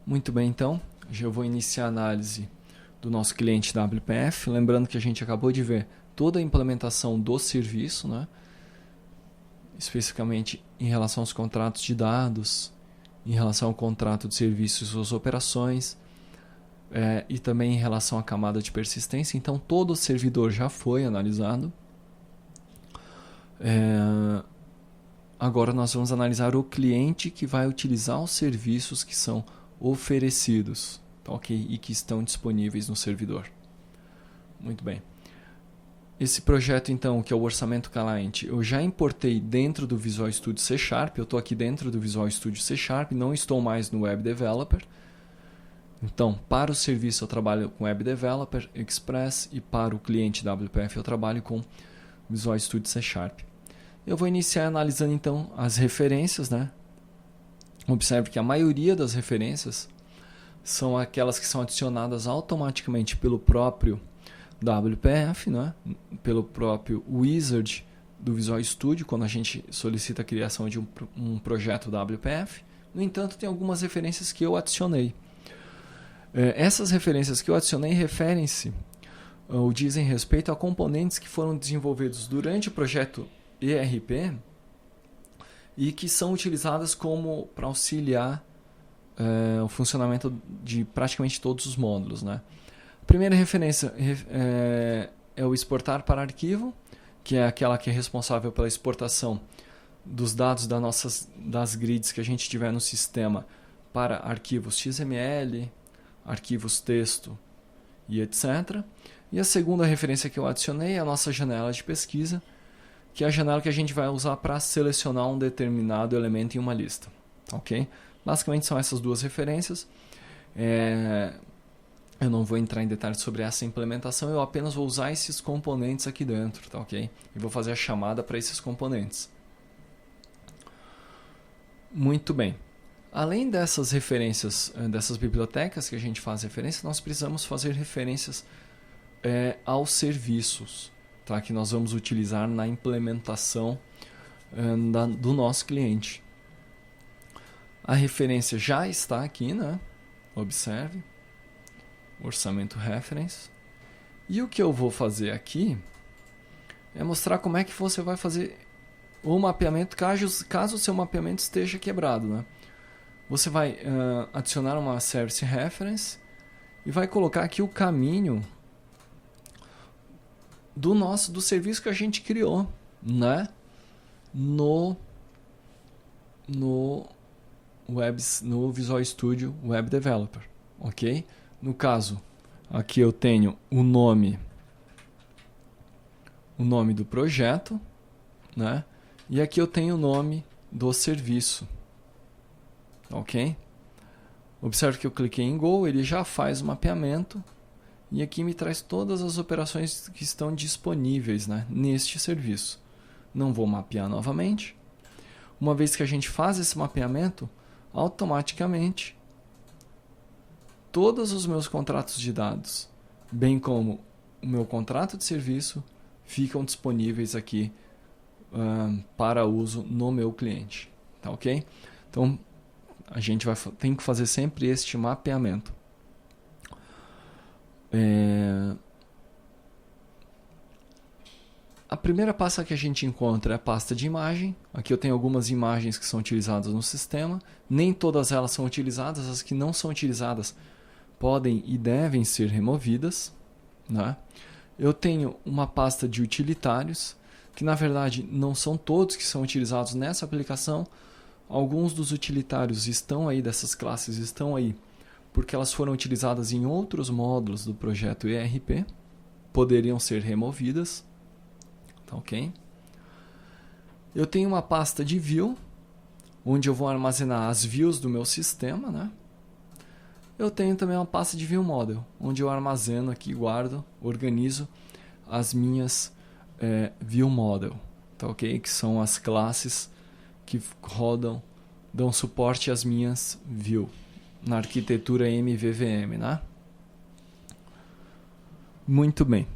Muito bem, então, já eu vou iniciar a análise do nosso cliente WPF, lembrando que a gente acabou de ver toda a implementação do serviço, né? Especificamente em relação aos contratos de dados, em relação ao contrato de serviços e suas operações, e também em relação à camada de persistência. Então, todo o servidor já foi analisado. Agora nós vamos analisar o cliente que vai utilizar os serviços que são oferecidos, tá, ok? E que estão disponíveis no servidor. Muito bem. Esse projeto, então, que é o orçamento client, eu já importei dentro do Visual Studio C#. Eu estou aqui dentro do Visual Studio C#, não estou mais no Web Developer. Então, para o serviço eu trabalho com Web Developer, Express, e para o cliente WPF eu trabalho com Visual Studio C#. Eu vou iniciar analisando, então, as referências, né? Observe que a maioria das referências são aquelas que são adicionadas automaticamente pelo próprio WPF, né? Pelo próprio Wizard do Visual Studio, quando a gente solicita a criação de um projeto WPF. No entanto, tem algumas referências que eu adicionei. Essas referências que eu adicionei referem-se ou dizem respeito a componentes que foram desenvolvidos durante o projeto ERP e que são utilizadas como para auxiliar o funcionamento de praticamente todos os módulos, né? A primeira referência é o exportar para arquivo, que é aquela que é responsável pela exportação dos dados das grids que a gente tiver no sistema para arquivos XML, arquivos texto e etc. E a segunda referência que eu adicionei é a nossa janela de pesquisa, que é a janela que a gente vai usar para selecionar um determinado elemento em uma lista. Ok? Basicamente são essas duas referências. Eu não vou entrar em detalhes sobre essa implementação, eu apenas vou usar esses componentes aqui dentro, tá, ok? E vou fazer a chamada para esses componentes. Muito bem. Além dessas referências, dessas bibliotecas que a gente faz referência, nós precisamos fazer referências aos serviços, tá, que nós vamos utilizar na implementação do nosso cliente. A referência já está aqui, né? Observe. Orçamento reference. E o que eu vou fazer aqui é mostrar como é que você vai fazer o mapeamento caso o seu mapeamento esteja quebrado, né? Você vai adicionar uma service reference e vai colocar aqui o caminho do serviço que a gente criou, né? No Visual Studio Web Developer, ok? No caso, aqui eu tenho o nome do projeto, né? E aqui eu tenho o nome do serviço, ok? Observe que eu cliquei em Go, ele já faz o mapeamento e aqui me traz todas as operações que estão disponíveis, né, neste serviço. Não vou mapear novamente. Uma vez que a gente faz esse mapeamento, automaticamente todos os meus contratos de dados, bem como o meu contrato de serviço, ficam disponíveis aqui para uso no meu cliente. Tá, ok? Então, a gente tem que fazer sempre este mapeamento. A primeira pasta que a gente encontra é a pasta de imagem. Aqui eu tenho algumas imagens que são utilizadas no sistema. Nem todas elas são utilizadas. As que não são utilizadas podem e devem ser removidas, né? Eu tenho uma pasta de utilitários, que na verdade não são todos que são utilizados nessa aplicação. Alguns dos utilitários estão aí, dessas classes estão aí, porque elas foram utilizadas em outros módulos do projeto ERP, poderiam ser removidas, tá, ok? Eu tenho uma pasta de view, onde eu vou armazenar as views do meu sistema, né? Eu tenho também uma pasta de view model, onde eu armazeno aqui, guardo, organizo as minhas view model, tá, ok? Que são as classes que dão suporte às minhas view na arquitetura MVVM, né? Muito bem.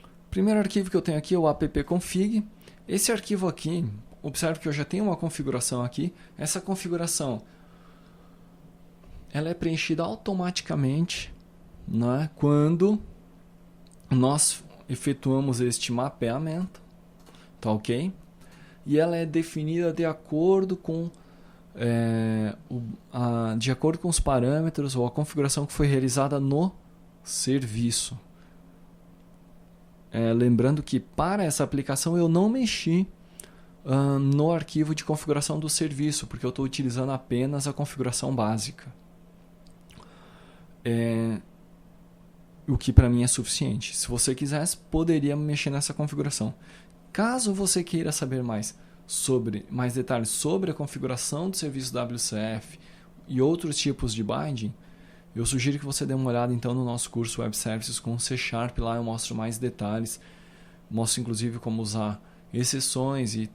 O primeiro arquivo que eu tenho aqui é o appconfig. Esse arquivo aqui, observe que eu já tenho uma configuração aqui. Essa configuração ela é preenchida automaticamente, né, quando nós efetuamos este mapeamento, tá ok? E ela é definida de acordo com de acordo com os parâmetros ou a configuração que foi realizada no serviço. Lembrando que para essa aplicação eu não mexi no arquivo de configuração do serviço, porque eu estou utilizando apenas a configuração básica. O que para mim é suficiente. Se você quisesse, poderia mexer nessa configuração. Caso você queira saber mais detalhes sobre a configuração do serviço WCF e outros tipos de binding, eu sugiro que você dê uma olhada então no nosso curso Web Services com C#. Lá eu mostro mais detalhes, mostro inclusive como usar exceções e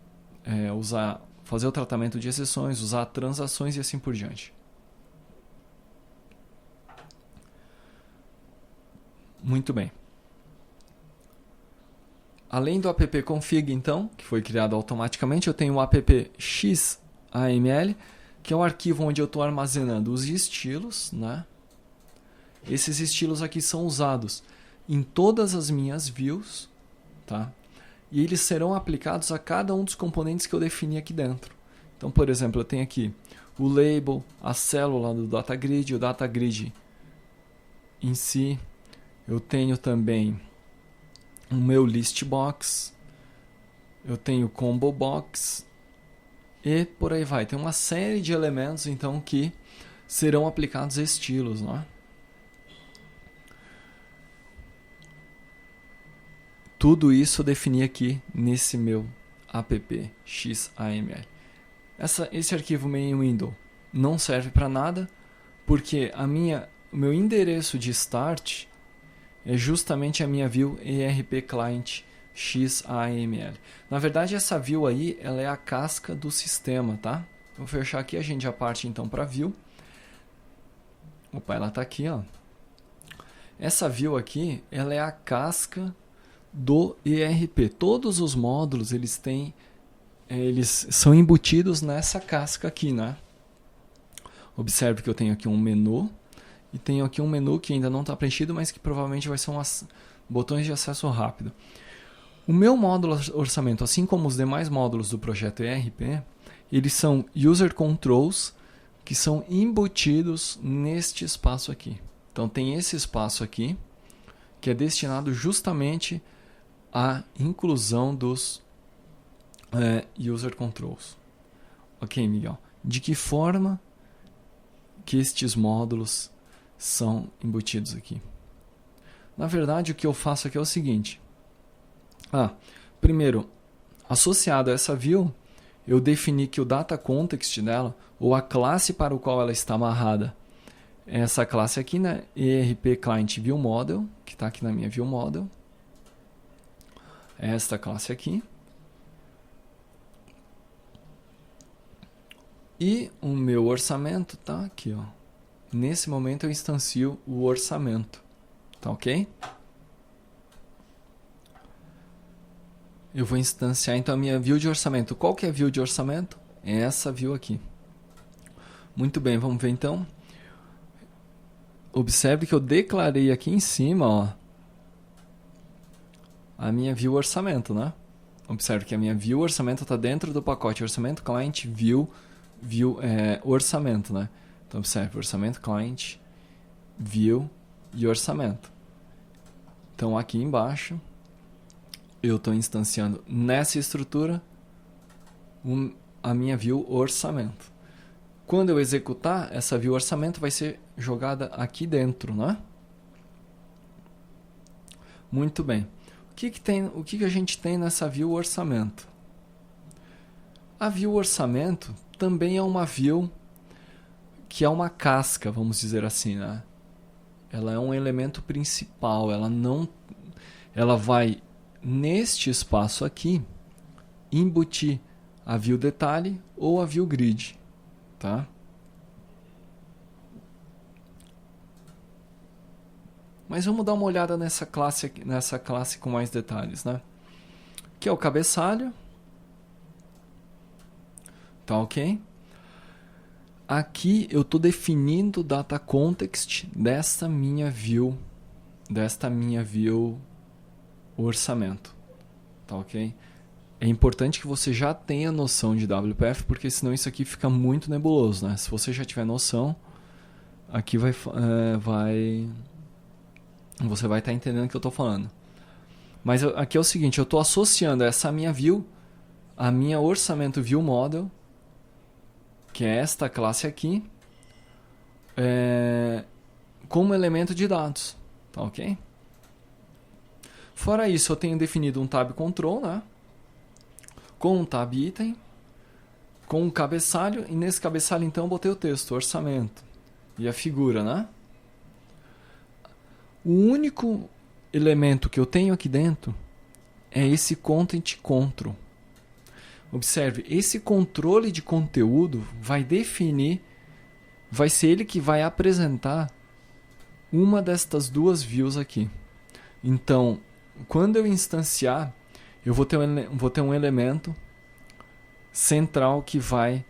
fazer o tratamento de exceções, usar transações e assim por diante. Muito bem. Além do app config, então, que foi criado automaticamente, eu tenho o app xaml, que é um arquivo onde eu estou armazenando os estilos, né? Esses estilos aqui são usados em todas as minhas views, tá? E eles serão aplicados a cada um dos componentes que eu defini aqui dentro. Então, por exemplo, eu tenho aqui o label, a célula do data grid, o data grid em si. Eu tenho também o meu list box, eu tenho combo box e por aí vai. Tem uma série de elementos então que serão aplicados a estilos, não é? Tudo isso eu defini aqui nesse meu app xaml. Esse arquivo main window não serve para nada porque o meu endereço de start é justamente a minha view ERP Client XAML. Na verdade, essa view aí, ela é a casca do sistema, tá? Vou fechar aqui, a gente já parte então para a view. Opa, ela está aqui, ó. Essa view aqui, ela é a casca do ERP. Todos os módulos, eles são embutidos nessa casca aqui, né? Observe que eu tenho aqui um menu. E tenho aqui um menu que ainda não está preenchido, mas que provavelmente vai ser botões de acesso rápido. O meu módulo orçamento, assim como os demais módulos do projeto ERP, eles são User Controls, que são embutidos neste espaço aqui. Então tem esse espaço aqui, que é destinado justamente à inclusão dos User Controls. Ok, Miguel? De que forma que estes módulos são embutidos aqui? Na verdade, o que eu faço aqui é o seguinte. Primeiro, associado a essa view, eu defini que o data context dela, ou a classe para o qual ela está amarrada, é essa classe aqui, né? ERP Client View Model, que está aqui na minha View Model. É esta classe aqui. E o meu orçamento está aqui, ó. Nesse momento eu instancio o orçamento, tá ok? Eu vou instanciar então a minha view de orçamento. Qual que é a view de orçamento? É essa view aqui. Muito bem, vamos ver então. Observe que eu declarei aqui em cima, ó, a minha view orçamento, né? Observe que a minha view orçamento está dentro do pacote orçamento client view orçamento, né? Então, observe, orçamento, client, view e orçamento. Então, aqui embaixo, eu estou instanciando nessa estrutura a minha view orçamento. Quando eu executar, essa view orçamento vai ser jogada aqui dentro, né? Muito bem. O que a gente tem nessa view orçamento? A view orçamento também é uma view que é uma casca, vamos dizer assim, né? Ela é um elemento principal, ela vai neste espaço aqui embutir a view detalhe ou a view grid, tá? Mas vamos dar uma olhada nessa classe com mais detalhes, né? Que é o cabeçalho, tá ok? aqui eu estou definindo o data context desta minha view orçamento, tá ok? É importante que você já tenha noção de WPF, porque senão isso aqui fica muito nebuloso, né? Se você já tiver noção, aqui você vai estar entendendo o que eu estou falando. Mas aqui é o seguinte, eu estou associando essa minha view, a minha orçamento view model, que é esta classe aqui, como elemento de dados, tá ok? Fora isso, eu tenho definido um tab control, né? Com um tab item, com um cabeçalho, e nesse cabeçalho então eu botei o texto, orçamento, e a figura, né? O único elemento que eu tenho aqui dentro é esse content control. Observe, esse controle de conteúdo vai ser ele que vai apresentar uma destas duas views aqui. Então, quando eu instanciar, eu vou ter um elemento central que vai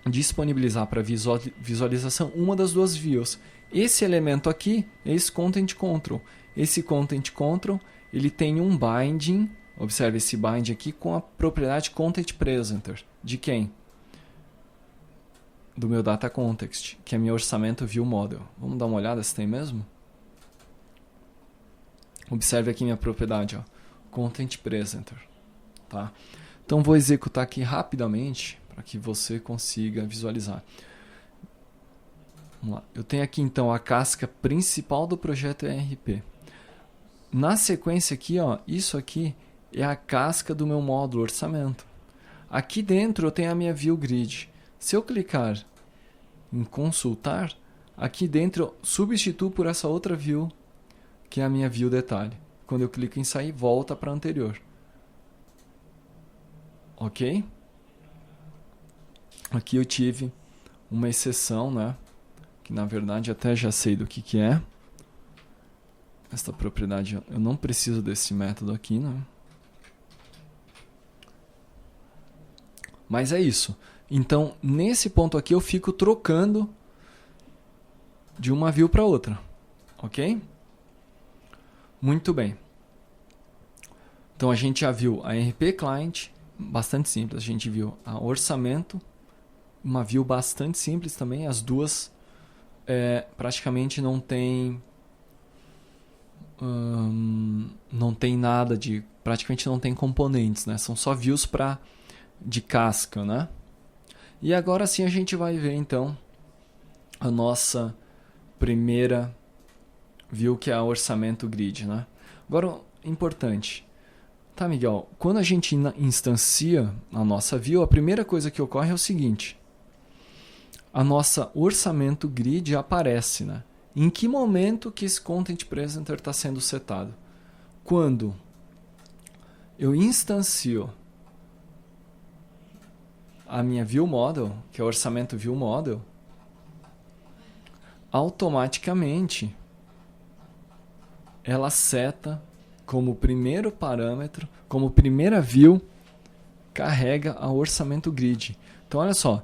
disponibilizar para visualização uma das duas views. Esse elemento aqui é esse content control. Esse content control ele tem um binding, observe esse binding aqui, com a propriedade content presenter. De quem? Do meu data context, que é meu orçamento view model. Vamos dar uma olhada se tem mesmo? Observe aqui minha propriedade, ó, content presenter, tá? Então vou executar aqui rapidamente para que você consiga visualizar. Vamos lá. Eu tenho aqui então a casca principal do projeto ERP. Na sequência aqui, ó, isso aqui é a casca do meu módulo orçamento. Aqui dentro eu tenho a minha view grid. Se eu clicar em consultar, aqui dentro eu substituo por essa outra view, que é a minha view detalhe. Quando eu clico em sair, volta para a anterior. Ok? Aqui eu tive uma exceção, né? Que na verdade até já sei do que é. Esta propriedade, eu não preciso desse método aqui, né? Mas é isso. Então, nesse ponto aqui eu fico trocando de uma view para outra. Ok? Muito bem. Então a gente já viu a RP Client, bastante simples. A gente viu a orçamento, uma view bastante simples também. As duas praticamente não tem nada de... Praticamente não tem componentes, né? São só views de casca, né? E agora sim a gente vai ver então a nossa primeira view, que é a orçamento grid, né? Agora, importante. Tá, Miguel? Quando a gente instancia a nossa view, a primeira coisa que ocorre é o seguinte. A nossa orçamento grid aparece, né? Em que momento que esse Content Presenter está sendo setado? Quando eu instancio a minha view model, que é o orçamento view model, automaticamente ela seta como primeiro parâmetro, como primeira view, carrega a orçamento grid. Então olha só,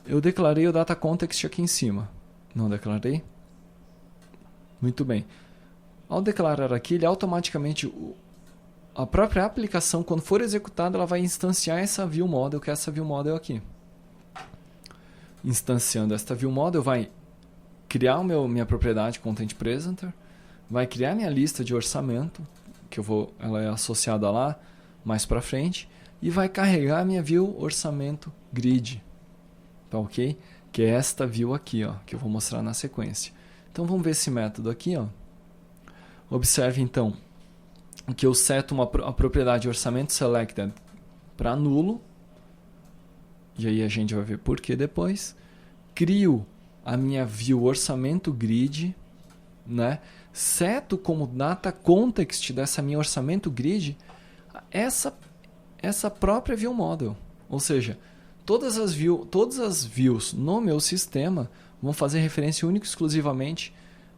eu declarei o data context aqui em cima. Não declarei? Muito bem. Ao declarar aqui, ele automaticamente, a própria aplicação, quando for executada, ela vai instanciar essa view model, que é essa view model aqui. Instanciando esta view model, vai criar minha propriedade Content Presenter, vai criar minha lista de orçamento, que ela é associada lá mais para frente, e vai carregar a minha view orçamento grid. Tá ok? Que é esta view aqui, ó, que eu vou mostrar na sequência. Então vamos ver esse método aqui, ó. Observe então que eu seto a propriedade orçamento selected para nulo, e aí a gente vai ver por que depois. Crio a minha view orçamento grid, né? Seto como data context dessa minha orçamento grid essa própria view model, ou seja, todas as views no meu sistema vão fazer referência única e exclusivamente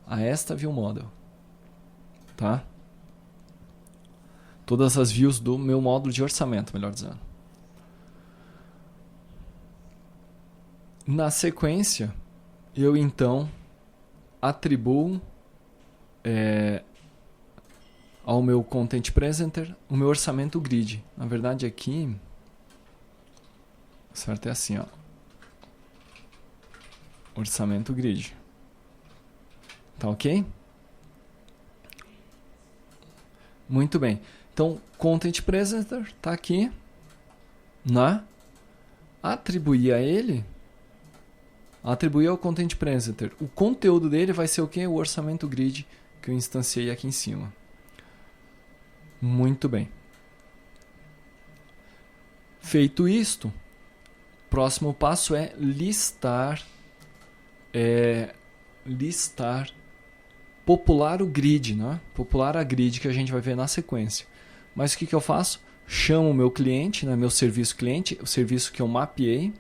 a esta view model, tá? Todas as views do meu módulo de orçamento, melhor dizendo. Na sequência, eu então atribuo ao meu Content Presenter o meu orçamento grid. Na verdade aqui, certo, é assim, ó. Orçamento grid. Tá ok? Muito bem. Então, Content Presenter está aqui, né? Atribuir ao Content Presenter. O conteúdo dele vai ser o quê? O orçamento grid que eu instanciei aqui em cima. Muito bem. Feito isto, próximo passo é listar, popular o grid, né? Popular a grid que a gente vai ver na sequência. Mas o que eu faço? Chamo o meu cliente, né? Meu serviço cliente, o serviço que eu mapeei,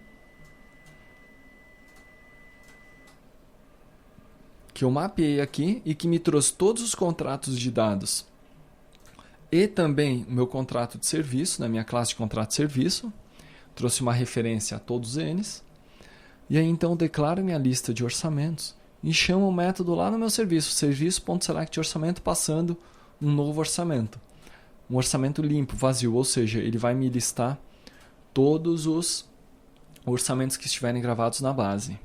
aqui e que me trouxe todos os contratos de dados e também o meu contrato de serviço, na minha classe de contrato de serviço, trouxe uma referência a todos eles, e aí então declaro minha lista de orçamentos e chamo o método lá no meu serviço, serviço.selectOrçamento, passando um novo orçamento, um orçamento limpo, vazio, ou seja, ele vai me listar todos os orçamentos que estiverem gravados na base,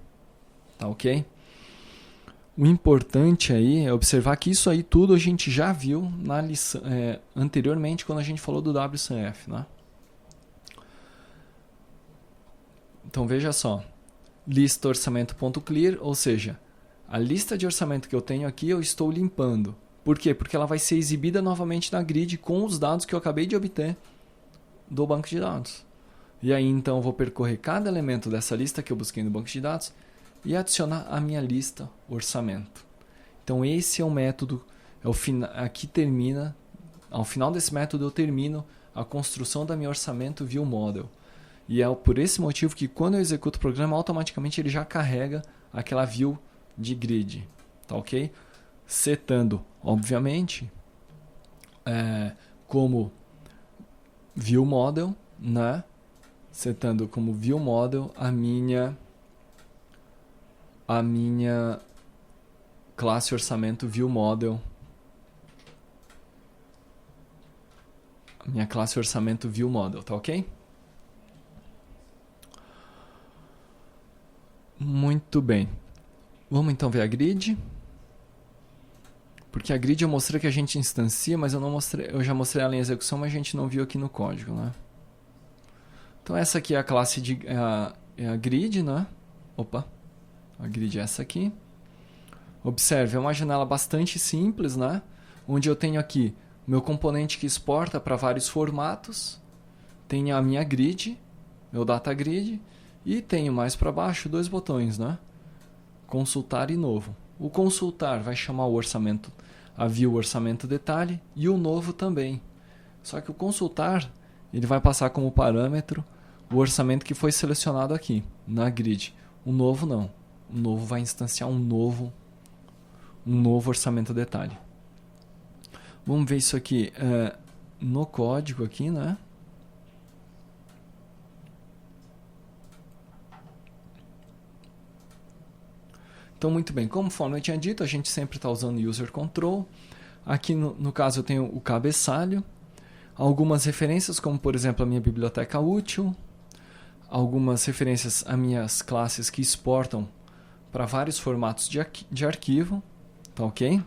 tá ok? O importante aí é observar que isso aí tudo a gente já viu na lição, anteriormente quando a gente falou do WCF, né? Então veja só, lista orçamento.clear, ou seja, a lista de orçamento que eu tenho aqui eu estou limpando. Por quê? Porque ela vai ser exibida novamente na grid com os dados que eu acabei de obter do banco de dados. E aí então eu vou percorrer cada elemento dessa lista que eu busquei no banco de dados e adicionar a minha lista orçamento. Então esse é o método, aqui termina, ao final desse método eu termino a construção da minha orçamento view model. E é por esse motivo que quando eu executo o programa, automaticamente ele já carrega aquela view de grid, tá ok? Setando, obviamente, como view model, né? Setando como view model a minha classe orçamento view model. A minha classe orçamento view model, tá ok? Muito bem. Vamos então ver a grid. Porque a grid eu mostrei que a gente instancia, mas eu já mostrei ela em execução, mas a gente não viu aqui no código, né? Então essa aqui é a classe é a grid, né? Opa. A grid é essa aqui. Observe, é uma janela bastante simples, né? Onde eu tenho aqui meu componente que exporta para vários formatos. Tenho a minha grid, meu data grid. E tenho mais para baixo dois botões, né? Consultar e novo. O consultar vai chamar o orçamento, a view orçamento detalhe, e o novo também. Só que o consultar, ele vai passar como parâmetro o orçamento que foi selecionado aqui, na grid. O novo não. O novo vai instanciar um novo orçamento detalhe. Vamos ver isso aqui no código aqui, né? Então, muito bem, conforme eu tinha dito, a gente sempre está usando user control. Aqui, no caso, eu tenho o cabeçalho, algumas referências, como, por exemplo, a minha biblioteca útil, algumas referências a minhas classes que exportam para vários formatos de arquivo, tá ok?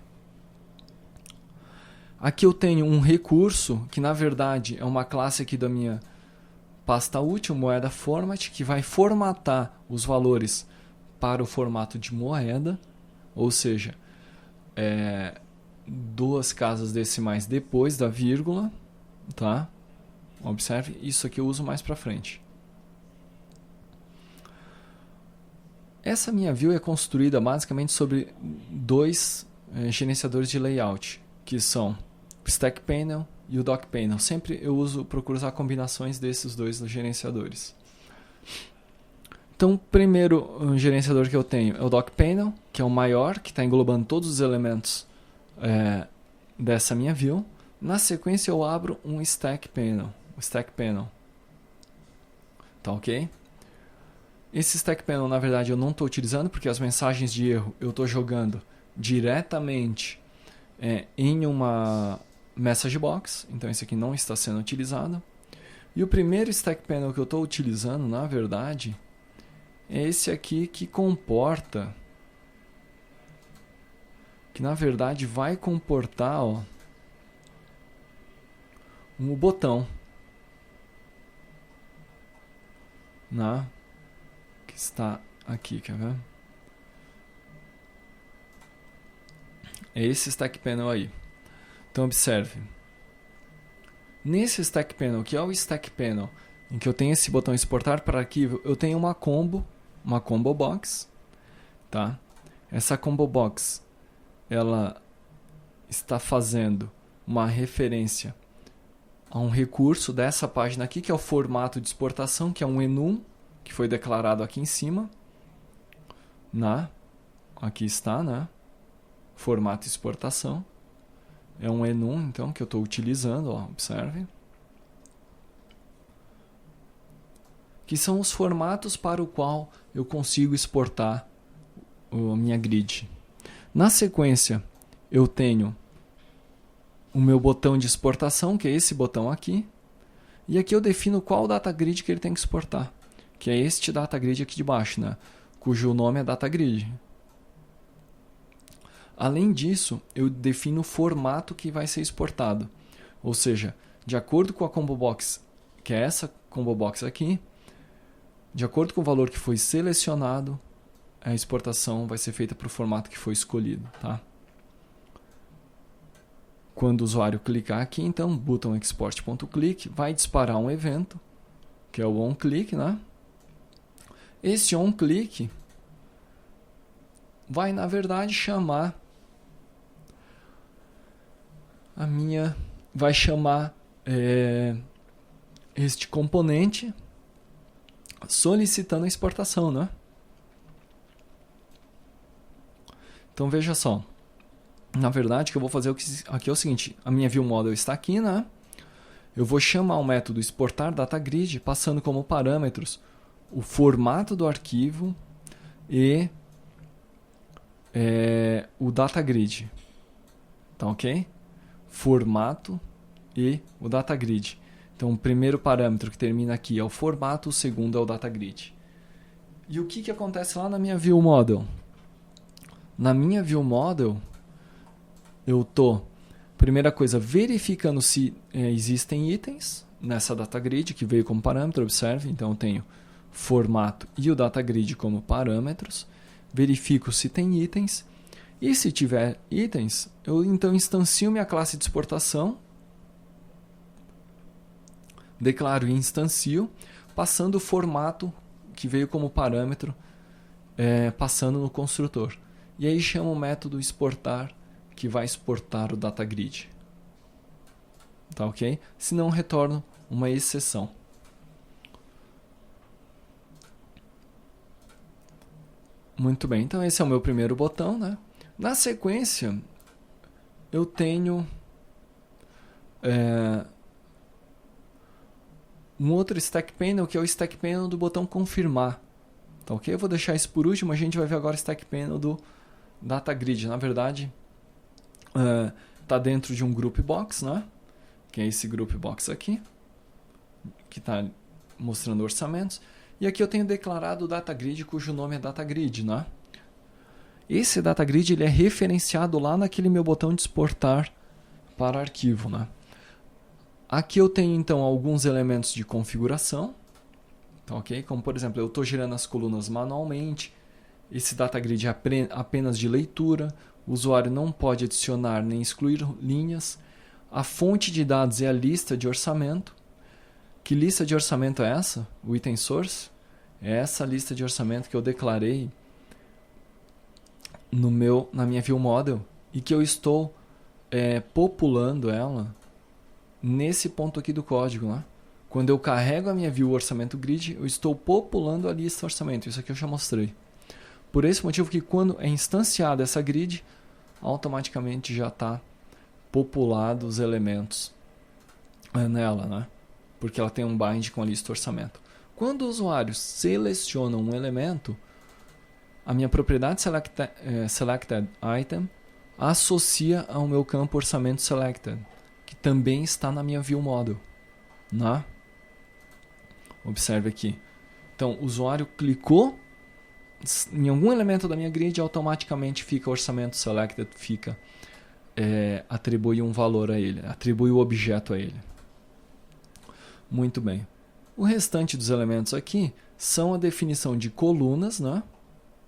Aqui eu tenho um recurso, que na verdade é uma classe aqui da minha pasta útil, moeda format, que vai formatar os valores para o formato de moeda, ou seja, duas casas decimais depois da vírgula, tá? Observe, isso aqui eu uso mais para frente. Essa minha view é construída basicamente sobre dois gerenciadores de layout, que são o Stack Panel e o Dock Panel. Sempre eu procuro usar combinações desses dois gerenciadores. Então, o primeiro gerenciador que eu tenho é o Dock Panel, que é o maior, que está englobando todos os elementos dessa minha view. Na sequência, eu abro um Stack Panel. O Stack Panel. Tá ok? Esse Stack Panel, na verdade, eu não estou utilizando, porque as mensagens de erro eu estou jogando diretamente em uma Message Box. Então, esse aqui não está sendo utilizado. E o primeiro Stack Panel que eu estou utilizando, na verdade, é esse aqui que comporta... que, na verdade, vai comportar um botão. Que está aqui, quer ver? É esse Stack Panel aí. Então, observe. Nesse Stack Panel, que é o Stack Panel, em que eu tenho esse botão exportar para arquivo, eu tenho uma combo box, tá? Essa combo box, ela está fazendo uma referência a um recurso dessa página aqui, que é o formato de exportação, que é um enum, que foi declarado aqui em cima. Aqui está, formato exportação. É um enum, então, que eu estou utilizando, observe. Que são os formatos para o qual eu consigo exportar a minha grid. Na sequência, eu tenho o meu botão de exportação, que é esse botão aqui. E aqui eu defino qual data grid que ele tem que exportar, que é este data grid aqui de baixo, cujo nome é data grid. Além disso, eu defino o formato que vai ser exportado. Ou seja, de acordo com a combo box, que é essa combo box aqui, de acordo com o valor que foi selecionado, a exportação vai ser feita para o formato que foi escolhido, tá? Quando o usuário clicar aqui, então, button export.click, vai disparar um evento, que é o onClick, Esse onClick vai, na verdade, chamar vai chamar este componente solicitando a exportação, Então, veja só. Na verdade, o que eu vou fazer aqui é o seguinte. A minha ViewModel está aqui, Eu vou chamar o método exportar DataGrid, passando como parâmetros o formato do arquivo e o DataGrid. Tá ok? Formato e o DataGrid. Então, o primeiro parâmetro que termina aqui é o formato, o segundo é o DataGrid. E o que acontece lá na minha ViewModel? Na minha ViewModel, eu estou, primeira coisa, verificando se existem itens nessa DataGrid que veio como parâmetro, observe. Então, eu tenho formato e o DataGrid como parâmetros. Verifico se tem itens. E se tiver itens, eu então instancio minha classe de exportação. Declaro e instancio, passando o formato que veio como parâmetro, passando no construtor. E aí chamo o método exportar, que vai exportar o DataGrid. Tá ok? Se não, retorno uma exceção. Muito bem, então esse é o meu primeiro botão, Na sequência, eu tenho um outro Stack Panel, que é o Stack Panel do botão confirmar. Tá ok? Eu vou deixar isso por último, a gente vai ver agora o Stack Panel do DataGrid. Na verdade, está dentro de um Group Box, que é esse Group Box aqui, que está mostrando orçamentos. E aqui eu tenho declarado o DataGrid, cujo nome é DataGrid. Esse DataGrid ele é referenciado lá naquele meu botão de exportar para arquivo. Aqui eu tenho então alguns elementos de configuração. Tá, ok? Como por exemplo, eu estou gerando as colunas manualmente. Esse DataGrid é apenas de leitura. O usuário não pode adicionar nem excluir linhas. A fonte de dados é a lista de orçamento. Que lista de orçamento é essa? O item source? É essa lista de orçamento que eu declarei na minha ViewModel e que eu estou populando ela nesse ponto aqui do código. Quando eu carrego a minha view orçamento grid, eu estou populando a lista orçamento. Isso aqui eu já mostrei. Por esse motivo que quando é instanciada essa grid, automaticamente já está populado os elementos nela, porque ela tem um bind com a lista orçamento. Quando o usuário seleciona um elemento, a minha propriedade selected item associa ao meu campo orçamento selected, que também está na minha view model, né? Observe aqui. Então, o usuário clicou em algum elemento da minha grid, automaticamente fica orçamento selected, atribui um valor a ele, atribui o objeto a ele. Muito bem. O restante dos elementos aqui são a definição de colunas, né?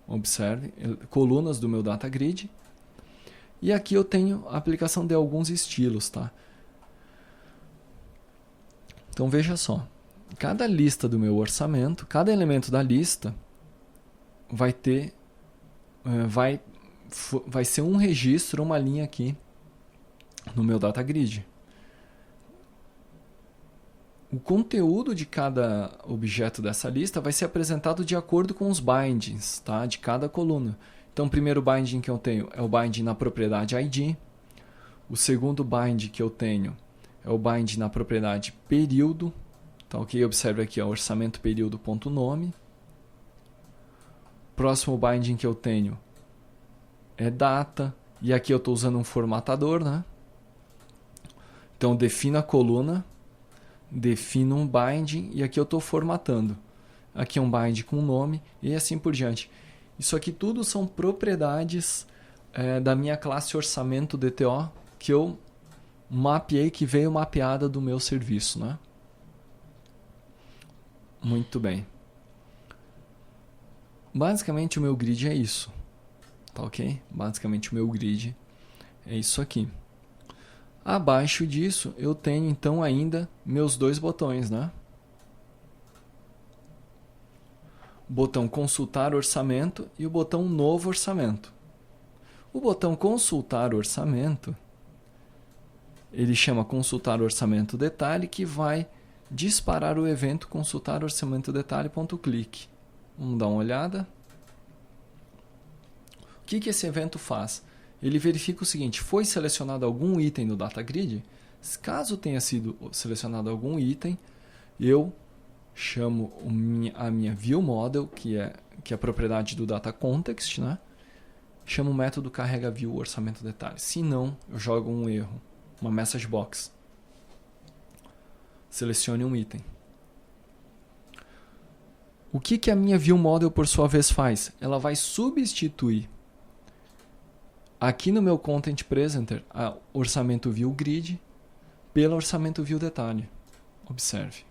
Observe, colunas do meu data grid. E aqui eu tenho a aplicação de alguns estilos, tá? Então veja só, cada lista do meu orçamento, cada elemento da lista vai ser um registro, uma linha aqui no meu data grid. O conteúdo de cada objeto dessa lista vai ser apresentado de acordo com os bindings, tá? De cada coluna. Então, o primeiro binding que eu tenho é o binding na propriedade ID. O segundo binding que eu tenho é o binding na propriedade período. Tá, ok? Observe aqui, ó, orçamento período.nome. Próximo binding que eu tenho é data. E aqui eu estou usando um formatador, né? Então, defino a coluna, defino um binding e aqui eu estou formatando. Aqui é um binding com nome e assim por diante. Isso aqui tudo são propriedades da minha classe orçamento DTO que eu mapeei, que veio mapeada do meu serviço, né? Muito bem. Basicamente o meu grid é isso. Tá ok? Basicamente o meu grid é isso aqui. Abaixo disso eu tenho então ainda meus dois botões, né? O botão consultar orçamento e o botão novo orçamento. O botão consultar orçamento, ele chama consultar orçamento detalhe, que vai disparar o evento consultar orçamento detalhe.click. Vamos dar uma olhada. O que esse evento faz? Ele verifica o seguinte: foi selecionado algum item no data grid? Caso tenha sido selecionado algum item, eu chamo a minha view model, que é a propriedade do data context, né? Chamo o método carrega view orçamento detalhe. Se não, eu jogo um erro, uma message box. Selecione um item. O que a minha view model por sua vez faz? Ela vai substituir aqui no meu content presenter a orçamento view grid pela orçamento view detalhe. Observe.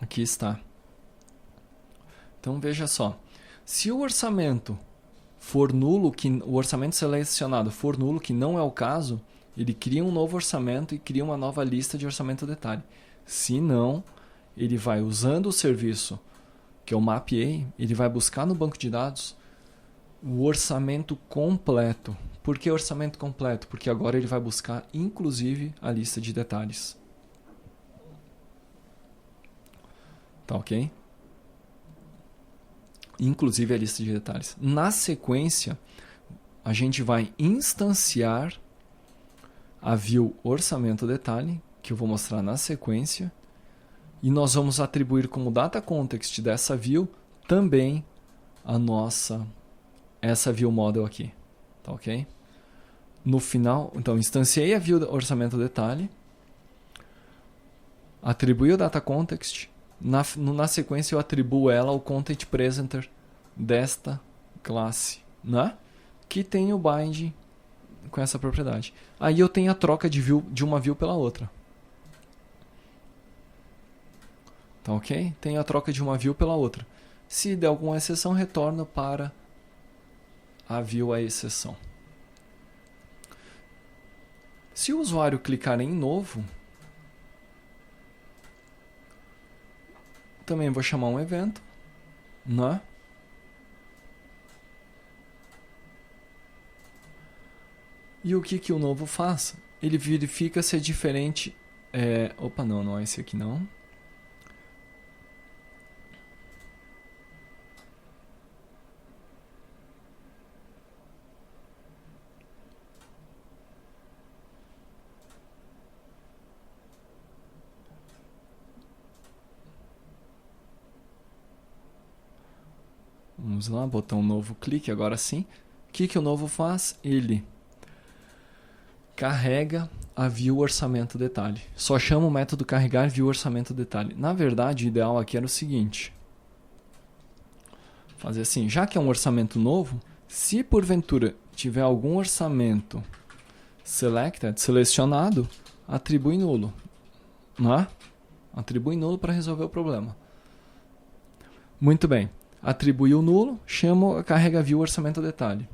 Aqui está. Então veja só, se o orçamento for nulo, o orçamento selecionado for nulo, que não é o caso, ele cria um novo orçamento e cria uma nova lista de orçamento detalhe. Se não, ele vai, usando o serviço que eu mapeei, ele vai buscar no banco de dados o orçamento completo. Por que orçamento completo? Porque agora ele vai buscar inclusive a lista de detalhes. Tá ok? Inclusive a lista de detalhes. Na sequência, a gente vai instanciar a view orçamento detalhe, que eu vou mostrar na sequência, e nós vamos atribuir como data context dessa view também essa view model aqui. Tá ok? No final, então, instanciei a view orçamento detalhe, atribuí o data context. Na sequência eu atribuo ela ao content presenter desta classe, né? Que tem o bind com essa propriedade. Aí eu tenho a troca de uma view pela outra. Tá ok? Tenho a troca de uma view pela outra. Se der alguma exceção, retorno para a view a exceção. Se o usuário clicar em novo, também vou chamar um evento, né? E o que o novo faz? Ele verifica se é diferente. Opa, não é esse aqui não. Vamos lá, botão novo clique, agora sim. O que o novo faz? Ele carrega a view orçamento detalhe. Só chama o método carregar view orçamento detalhe. Na verdade, o ideal aqui era o seguinte. Fazer assim, já que é um orçamento novo, se porventura tiver algum orçamento selecionado, atribui nulo. Não é? Atribui nulo para resolver o problema. Muito bem. Atribuiu nulo, chama a carrega view orçamento detalhe.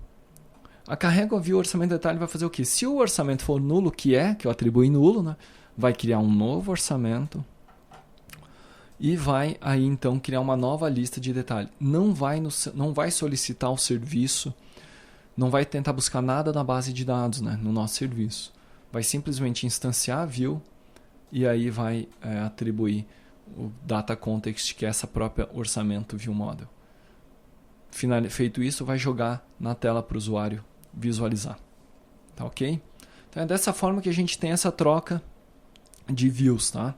A carrega view orçamento detalhe vai fazer o quê? Se o orçamento for nulo, que eu atribuí nulo, né? Vai criar um novo orçamento e vai aí então criar uma nova lista de detalhe. Não vai solicitar o serviço, não vai tentar buscar nada na base de dados, né? No nosso serviço. Vai simplesmente instanciar a view e aí vai atribuir o data context, que é essa própria orçamento view model. Feito isso, vai jogar na tela para o usuário visualizar. Tá ok? Então é dessa forma que a gente tem essa troca de views, tá?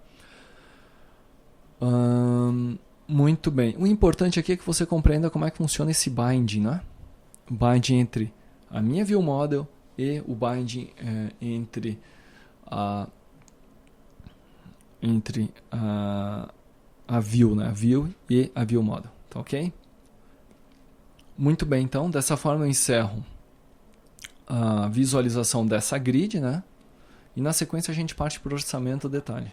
Muito bem. O importante aqui é que você compreenda como é que funciona esse binding, né? O binding entre a minha view model e o binding entre a view, né? A view e a view model. Tá ok? Muito bem, então, dessa forma eu encerro a visualização dessa grid, né? E na sequência a gente parte para o orçamento detalhe.